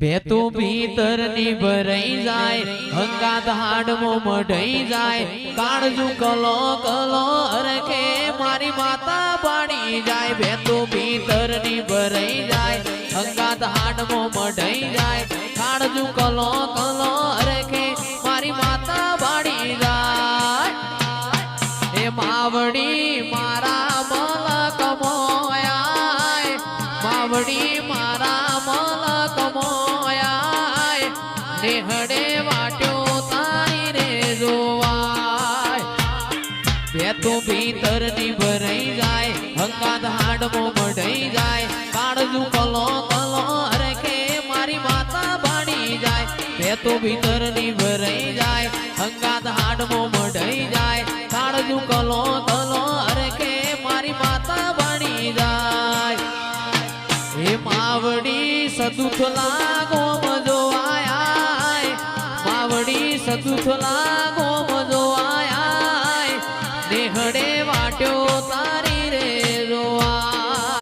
भेतू भीतर निभराई जाय हंगात हाडमो मढई जाय काळजू कलो कलो अरखे मारी माता बाणी जाय भेतू भीतर निभराई जाय हंगात हाडमो मढई जाय काळजू कलो कलो अरखे मारी माता बाणी जाय हे मावडी मारा मलक मोयाय मावडी मारा मलक मोयाय नेहडे वाट्यो तारी रे जोवाय भेतू भीतर निभराई जाय हंगात हाडमो मढई जाय काळजू कलो कलो अरखे मारी माता बाणी जाय भेतू भीतर निभराई जाय हंगात हाडमो मढई जाय काळजू कलो कलो अरखे मारी माता बाणी जाय हे मावडी सदुथला गोम जो आय मावडी सदुथला गोम